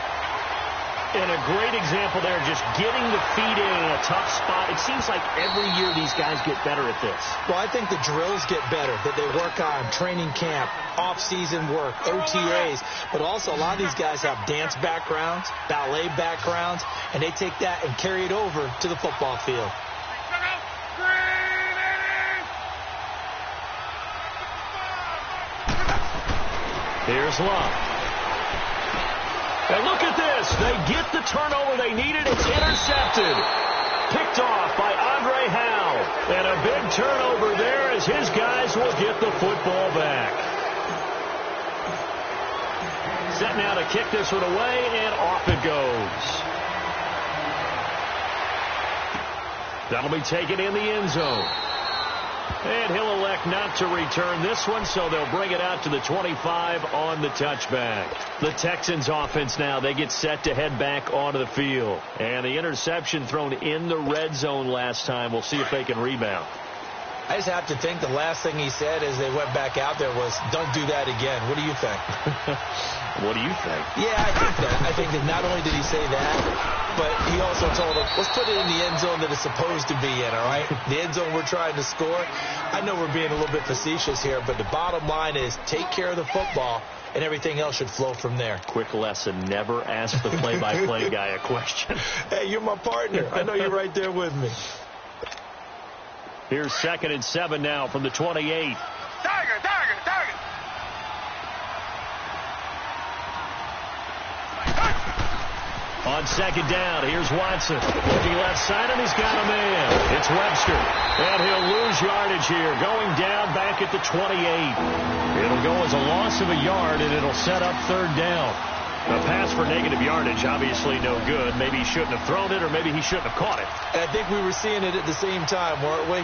And a great example there, just getting the feet in a tough spot. It seems like every year these guys get better at this. Well, I think the drills get better, that they work on training camp, off-season work, OTAs. But also, a lot of these guys have dance backgrounds, ballet backgrounds, and they take that and carry it over to the football field. Here's Luck. And look at this. They get the turnover they needed. It's intercepted. Picked off by Andre Howell. And a big turnover there as his guys will get the football back. Set now to kick this one away, and off it goes. That'll be taken in the end zone. And he'll elect not to return this one, so they'll bring it out to the 25 on the touchback. The Texans offense now, they get set to head back onto the field. And the interception thrown in the red zone last time. We'll see if they can rebound. I just have to think the last thing he said as they went back out there was, don't do that again. What do you think? What do you think? Yeah, I think that. I think that not only did he say that, but he also told him, let's put it in the end zone that it's supposed to be in, all right? The end zone we're trying to score. I know we're being a little bit facetious here, but the bottom line is take care of the football, and everything else should flow from there. Quick lesson, never ask the play-by-play guy a question. Hey, you're my partner. I know you're right there with me. Here's 2nd and 7 now from the 28. Tiger. On second down, here's Watson. Looking left side, and he's got a man. It's Webster. And he'll lose yardage here, going down back at the 28. It'll go as a loss of a yard, and it'll set up 3rd down. A pass for negative yardage, obviously no good. Maybe he shouldn't have thrown it, or maybe he shouldn't have caught it. And I think we were seeing it at the same time, weren't we?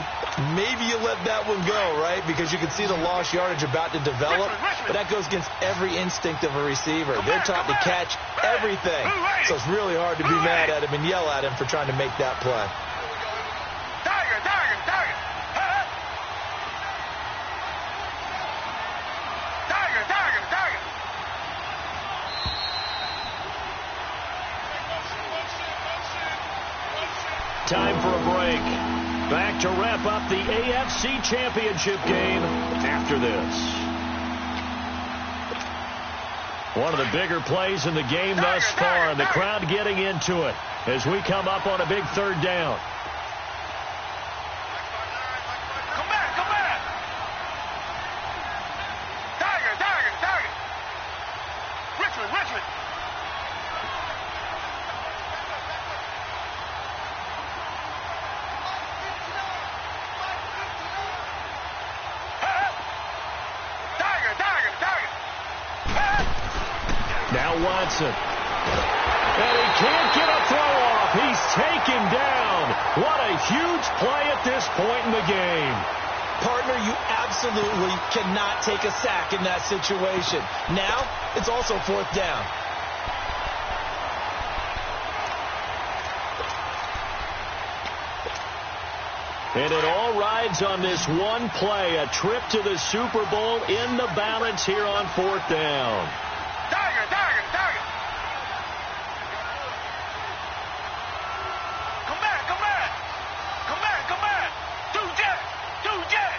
Maybe you let that one go, right? Because you can see the lost yardage about to develop. But that goes against every instinct of a receiver. They're taught to catch everything. So it's really hard to be mad at him and yell at him for trying to make that play. Tiger. Time for a break. Back to wrap up the AFC Championship game after this. One of the bigger plays in the game thus far, and the crowd getting into it as we come up on a big third down. Come back, come back. Tiger, Tiger, Tiger. Richmond, Richmond. Tiger, Tiger, Tiger. Now Watson. And he can't get a throw off. He's taken down. What a huge play at this point in the game. Partner, you absolutely cannot take a sack in that situation. Now, it's also 4th down. And it all rides on this one play, a trip to the Super Bowl in the balance here on 4th down. Tiger, Tiger, Tiger. Come back, come back. Come back, come back. Two jet, two jet.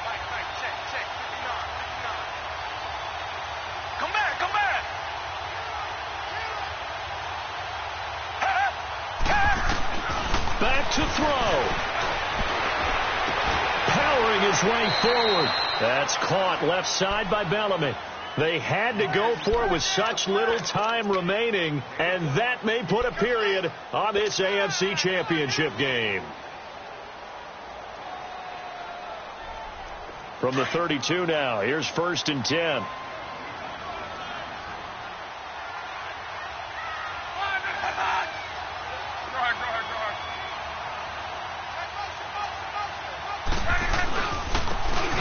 Mike, check, 50 yards, 50 yards. Come back, come back. Back to throw. Powering his way forward. That's caught left side by Bellamy. They had to go for it with such little time remaining, and that may put a period on this AFC Championship game. From the 32 now, here's 1st and 10.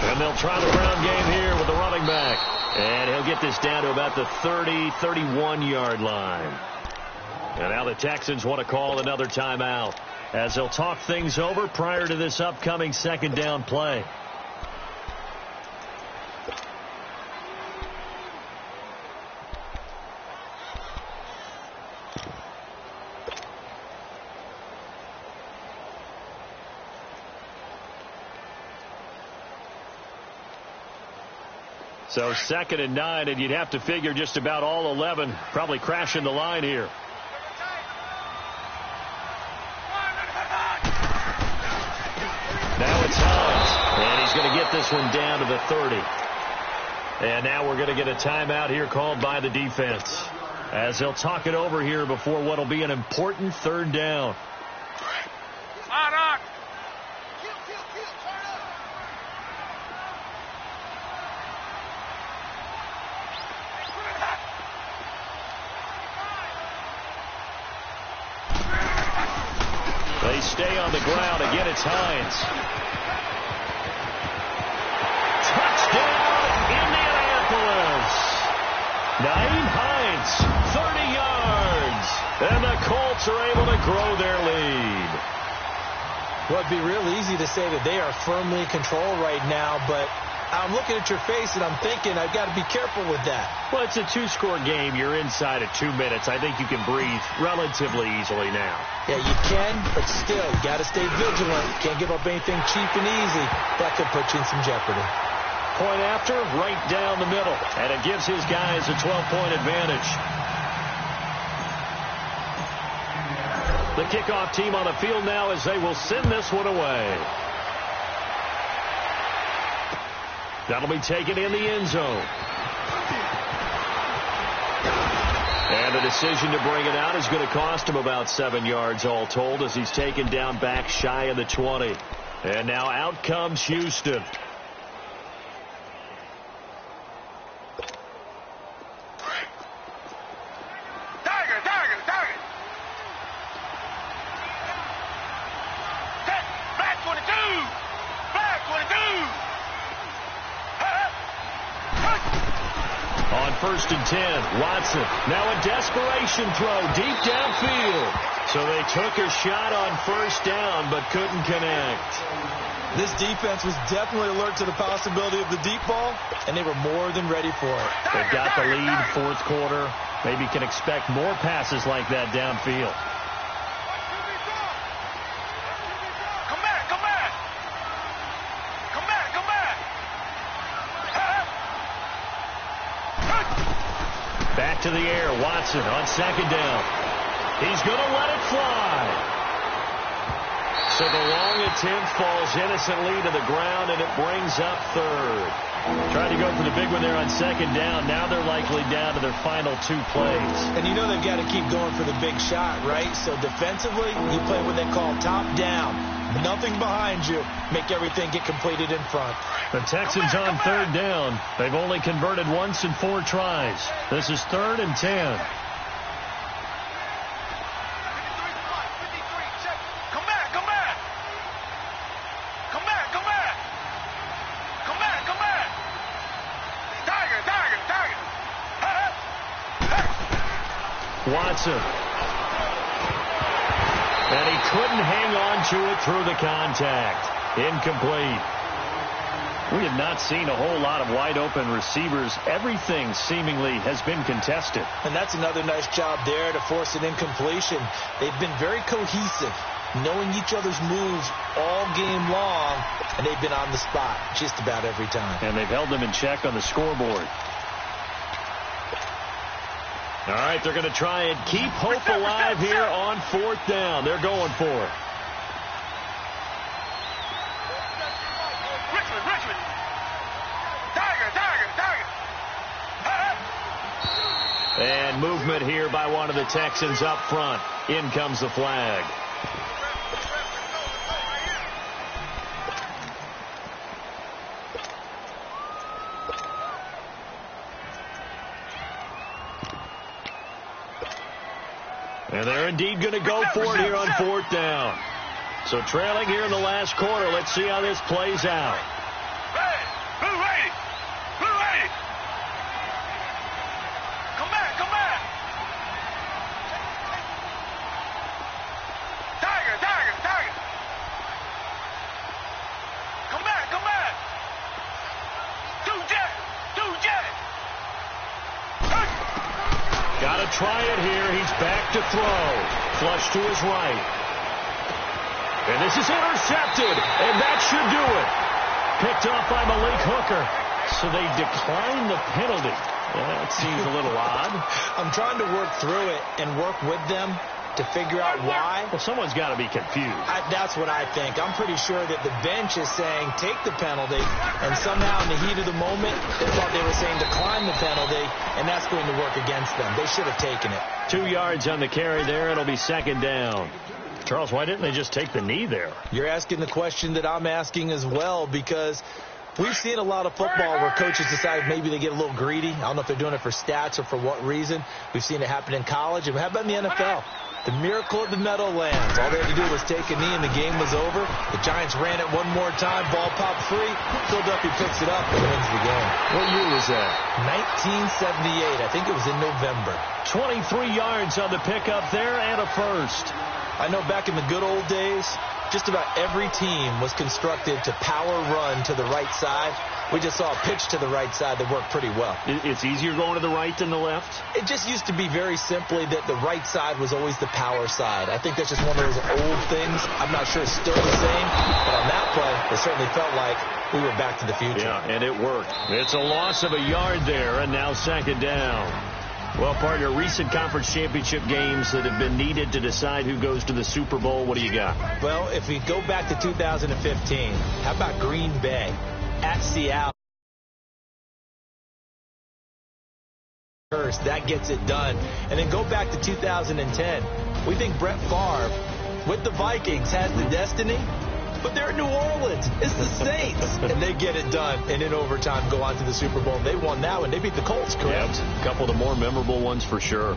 And they'll try the ground game here with the running back. And he'll get this down to about the 30, 31-yard line. And now the Texans want to call another timeout as they'll talk things over prior to this upcoming 2nd down play. So 2nd and 9, and you'd have to figure just about all 11 probably crashing the line here. Now it's Hines, and he's going to get this one down to the 30. And now we're going to get a timeout here called by the defense as they'll talk it over here before what will be an important 3rd down. On. They stay on the ground. Again, it's Hines. Touchdown, Indianapolis. Naeem Hines, 30 yards. And the Colts are able to grow their lead. Well, it'd be real easy to say that they are firmly in control right now, but I'm looking at your face and I'm thinking I've got to be careful with that. Well, it's a 2-score game. You're inside at 2 minutes. I think you can breathe relatively easily now. Yeah, you can, but still, you got to stay vigilant. Can't give up anything cheap and easy. That could put you in some jeopardy. Point after, right down the middle. And it gives his guys a 12-point advantage. The kickoff team on the field now as they will send this one away. That'll be taken in the end zone. And the decision to bring it out is going to cost him about 7 yards all told as he's taken down back shy of the 20. And now out comes Houston. On 1st and 10, Watson. Now a desperation throw deep downfield. So they took a shot on 1st down but couldn't connect. This defense was definitely alert to the possibility of the deep ball, and they were more than ready for it. They've got the lead, 4th quarter. Maybe can expect more passes like that downfield. Come back, come back. Come back, come back. to the air. Watson on second down. He's going to let it fly. So the long attempt falls innocently to the ground, and it brings up third. Tried to go for the big one there on second down. Now they're likely down to their final 2 plays. And you know they've got to keep going for the big shot, right? So defensively, you play what they call top down. Nothing behind you. Make everything get completed in front. The Texans on third down. They've only converted once in 4 tries. This is 3rd and 10. Watson. And he couldn't hang on to it through the contact. Incomplete. We have not seen a whole lot of wide open receivers. Everything seemingly has been contested. And that's another nice job there to force an incompletion. They've been very cohesive, knowing each other's moves all game long, and they've been on the spot just about every time. And they've held them in check on the scoreboard. All right, they're going to try and keep hope alive here on 4th down. They're going for it. Richmond. Tiger. And movement here by one of the Texans up front. In comes the flag. And they're indeed going to go for it here on 4th down. So trailing here in the last quarter. Let's see how this plays out. Blue ready. Come back. Tiger. Come back. Two jet. Got to try it here. He's back to throw. Flush to his right. And this is intercepted. And that should do it. Picked off by Malik Hooker. So they decline the penalty. That seems a little odd. I'm trying to work through it and work with them to figure out why. Well, someone's got to be confused. That's what I think. I'm pretty sure that the bench is saying take the penalty, and somehow in the heat of the moment, they thought they were saying decline the penalty, and that's going to work against them. They should have taken it. 2 yards on the carry there. It'll be 2nd down. Charles, why didn't they just take the knee there? You're asking the question that I'm asking as well, because we've seen a lot of football where coaches decide maybe they get a little greedy. I don't know if they're doing it for stats or for what reason. We've seen it happen in college, and how about in the NFL? The miracle of the Meadowlands. All they had to do was take a knee, and the game was over. The Giants ran it one more time. Ball popped free. Philadelphia picks it up and wins the game. What year was that? 1978. I think it was in November. 23 yards on the pickup there and a first. I know back in the good old days, just about every team was constructed to power run to the right side. We just saw a pitch to the right side that worked pretty well. It's easier going to the right than the left? It just used to be very simply that the right side was always the power side. I think that's just one of those old things. I'm not sure it's still the same, but on that play, it certainly felt like we were back to the future. Yeah, and it worked. It's a loss of a yard there, and now 2nd down. Well, partner, recent conference championship games that have been needed to decide who goes to the Super Bowl, what do you got? Well, if we go back to 2015, how about Green Bay at Seattle? First, that gets it done. And then go back to 2010. We think Brett Favre with the Vikings has the destiny, but they're in New Orleans. It's the Saints. And they get it done. And in overtime, go on to the Super Bowl. They won that one. They beat the Colts, correct? Yeah, a couple of the more memorable ones for sure.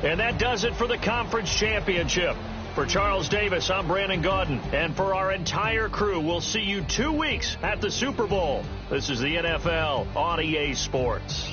And that does it for the conference championship. For Charles Davis, I'm Brandon Gaudin. And for our entire crew, we'll see you 2 weeks at the Super Bowl. This is the NFL on EA Sports.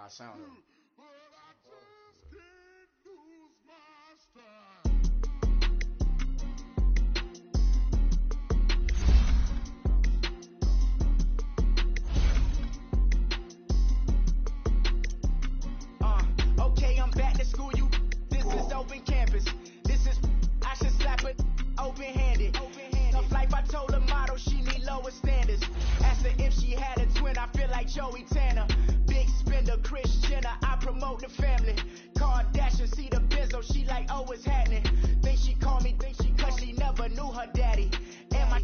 I sound him. Okay, I'm back to school, you. This is open campus. This is, I should slap it open-handed. Tough life, I told the model she need lower standards. Asked her if she had a twin, I feel like Joey Tanner. Big spender, Kris Jenner, I promote the family. Kardashian, see the Benzo, she like, oh, it's happening. Think she called me, cause she never knew her daddy. And my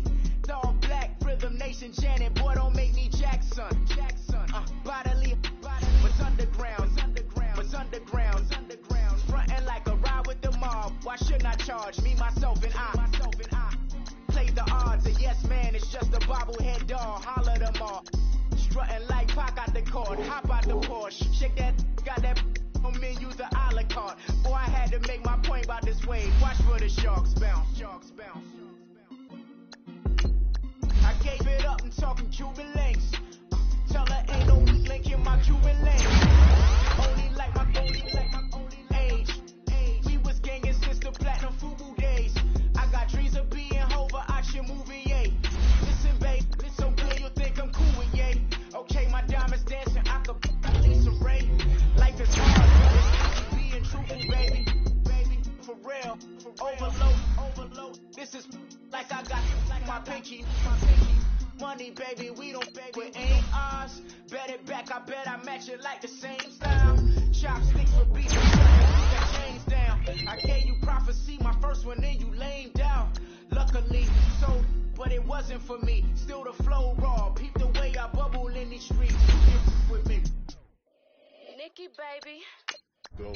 all black, Rhythm Nation, Janet, boy, don't make me Jackson. Bodily, was underground. Frontin' like a ride with the mob. Why shouldn't I charge me, myself, and I? Play the odds, a yes man, it's just a bobblehead doll. Holler them all. Strutting like Pac out the court, hop out the Porsche. Shake that, got that on menus, the a la carte. Boy, I had to make my point about this wave. Watch for the sharks bounce. I gave it up and talking Cuban links. Tell her ain't no weak link in my Cuban lane. Only like my age. We was gangin' since the platinum FUBU days. I got dreams of being Hova, I should movie, yay. Listen, babe, so good you think I'm cool with yay. Okay, my diamonds dancing, I could Lisa Ray. Life is hard, it's being truthful, baby. For real, overload. This is like I got my pinky. Money, baby, we don't beg, it ain't ours. Bet it back, I bet I match it like the same style. Chopsticks for beef, got chains down. I gave you prophecy, my first one, then you lame down. Luckily, so, but it wasn't for me. Still the flow raw, peep the way I bubble in these streets. With me, Nikki, baby. Go.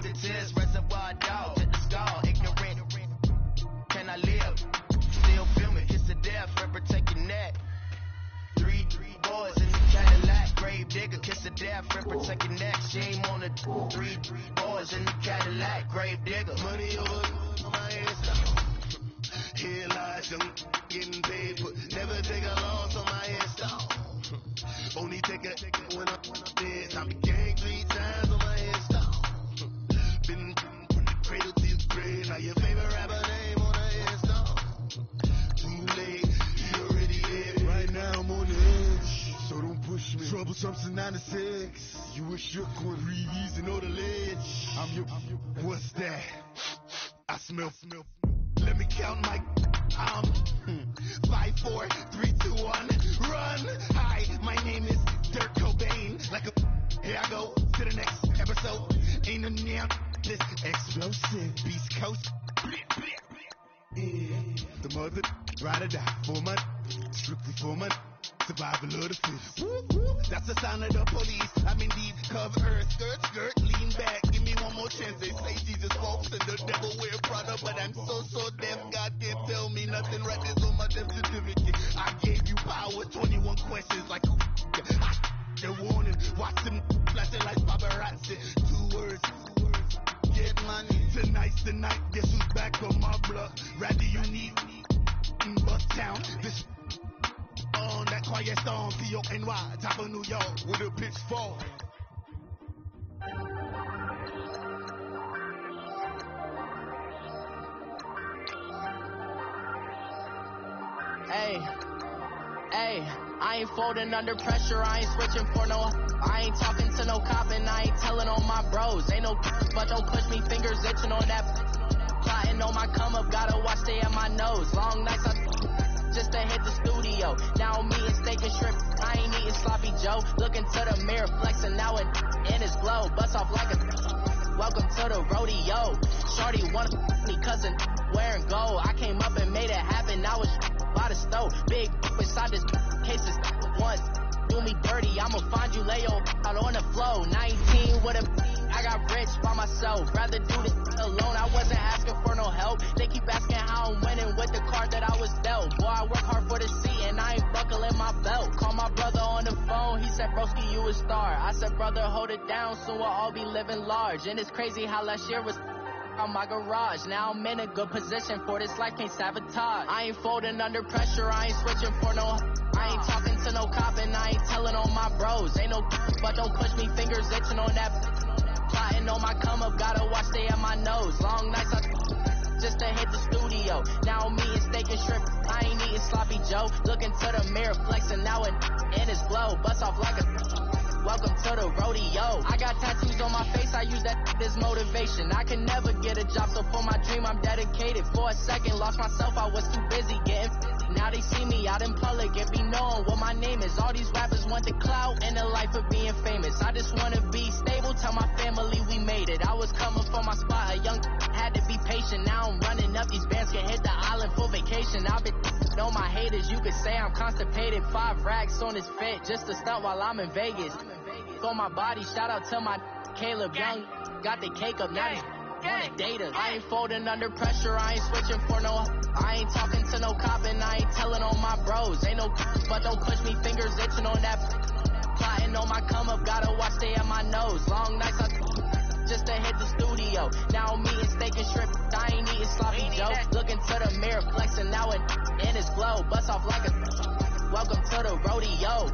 fingertips. money over on my hairstyle. Here lies young, getting paid, but never take a loss on my hairstyle. Only take a when I'm dead. I be gang 3 times on my hairstyle. Been from the cradle to the grave. Now your favorite rapper name on a hairstyle. Too late, you already dead. Right now I'm on the edge, so don't push me. Troublesome since 96. You wish you could breathe and know the ledge. I'm your. What's that? I smell. Let me count my. 5, 4, 3, 2, 1, run. Hi, my name is Dirk Cobain. Like a. Here I go to the next episode. Ain't no damn this explosive Beast Coast. The mother ride or die for my strictly for my survival of the fittest. That's the sound of the police. I'm indeed cover skirt, lean back. Give me one more chance. They say Jesus walks and the devil wear Prada, but I'm so deaf. God can't tell me nothing. Right there's on my death certificate. I gave you power. 21 questions like the warning. Watch them flashing like paparazzi. 2 words. Get money. Tonight's the night. Guess who's back on my block? Rather you need in Bucktown. This on that quiet storm. P-O-N-Y. Top of New York with a pitchfork. Hey, I ain't folding under pressure, I ain't switching for no. I ain't talking to no cop and I ain't telling on my bros. Ain't no but don't push me, fingers itching on that. Plotting on my come up, gotta watch stay at my nose. Long nights just to hit the studio. Now I'm eating steak and shrimp, I ain't eating sloppy Joe. Looking to the mirror, flexing now it in his glow. Bust off like a welcome to the rodeo. Shorty wanna me cousin wearing gold. I came up and made it happen, now it's by the stove. Big inside this cases once. Do me dirty, I'ma find you lay out on the floor. 19 with a I got rich by myself. Rather do this alone, I wasn't asking for no help. They keep asking how I'm winning with the card that I was dealt. Boy, I work hard for the seat and I ain't buckling my belt. Call my brother on the phone, he said, broski, you a star. I said, brother, hold it down, soon we'll all be living large. And it's crazy how last year was on my garage. Now I'm in a good position for this life, can't sabotage. I ain't folding under pressure, I ain't switching for no. I ain't talking to no cop and I ain't telling on my bros. Ain't no but don't push me, fingers itching on that. Plotting on my come up, gotta watch stay at my nose. Long nights just to hit the studio. Now I'm eating steak and shrimp, I ain't eating sloppy Joe. Looking to the mirror, flexing now it in his glow. Bust off like a welcome to the rodeo. I got tattoos on my face, I use that as motivation. I can never get a job, so for my dream I'm dedicated. For a second, lost myself, I was too busy getting. Now they see me out in public and be knowing what my name is. All these rappers want the clout and the life of being famous. I just wanna be stable, tell my family we made it. I was coming for my spot, a young had to be patient. Now I'm running up, these bands can hit the island for vacation. I've been on my haters, you could say I'm constipated. 5 racks on his fit, just to stunt while I'm in Vegas. For my body, shout out to my Caleb Young. Got the cake up, now he's wanna date us. I ain't folding under pressure, I ain't switching for no. I ain't talking to no cop and I ain't telling on my bros. Ain't no but don't push me, fingers itching on that. Plotting on my come up, gotta watch stay at my nose. Long nights just to hit the studio. Now I'm eating steak and shrimp, I ain't eating sloppy Joe. Looking to the mirror, flexing now it in his glow. Bust off like a welcome to the rodeo.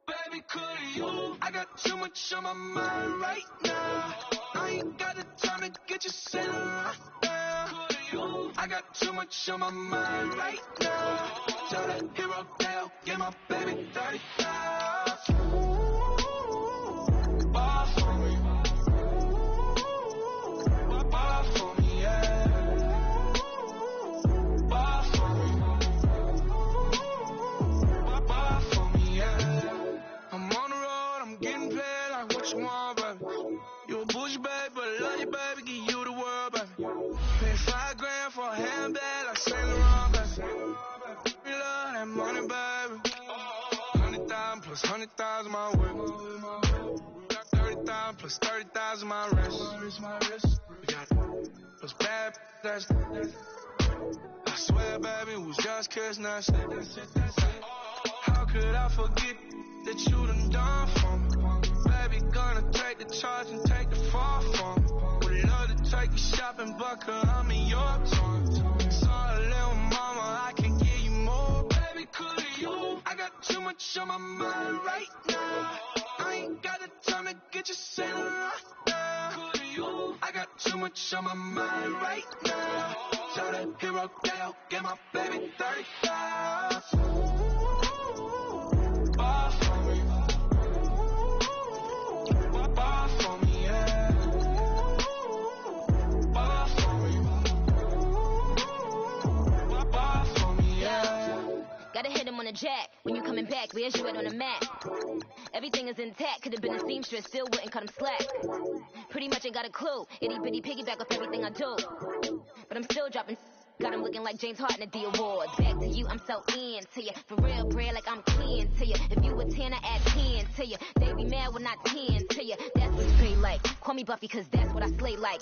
Baby, could you? I got too much on my mind right now. I ain't got the time to get you sitting right now. Could you? I got too much on my mind right now. Tell that hero down, get my baby 35. Ball for me. Ball for me, yeah. Ball for me. Ball for me, yeah. I'm on the road, I'm getting paid like what you want, baby. You a bougie, baby, but I love you, baby. Give you the world, baby. Pay $5 for a handbag like Saint Laurent, baby. We love that money, baby. 100,000 plus 100,000 my way. 30,000 plus 30,000 my wrist. We got those bad that's. I swear, baby, it was just kissing us. How could I forget that you done for me? Baby, gonna take the charge and take the fall from me. Would love to take you shopping, but I'm in your time. Sorry, little mama, I can give you more. Baby, could you? I got too much on my mind right now. I ain't got the time to get you sailing right now. Could you? I got too much on my mind right now. Tell the hero, get my baby 35. Bar for me. Bar for me, yeah. Bar for me. Bar for me, yeah. Gotta hit him on the jack. When you coming back, where's you at on the map? Everything is intact. Could've been a seamstress, still wouldn't cut him slack. Pretty much ain't got a clue. Itty bitty piggyback off everything I do. But I'm still dropping. Got him looking like James Harden at the awards. Back to you, I'm so into you. For real, bread, like I'm kin to you. If you a 10, I add 10 to you. They be mad when I 10 to you. That's what it's play like. Call me Buffy, cause that's what I slay like.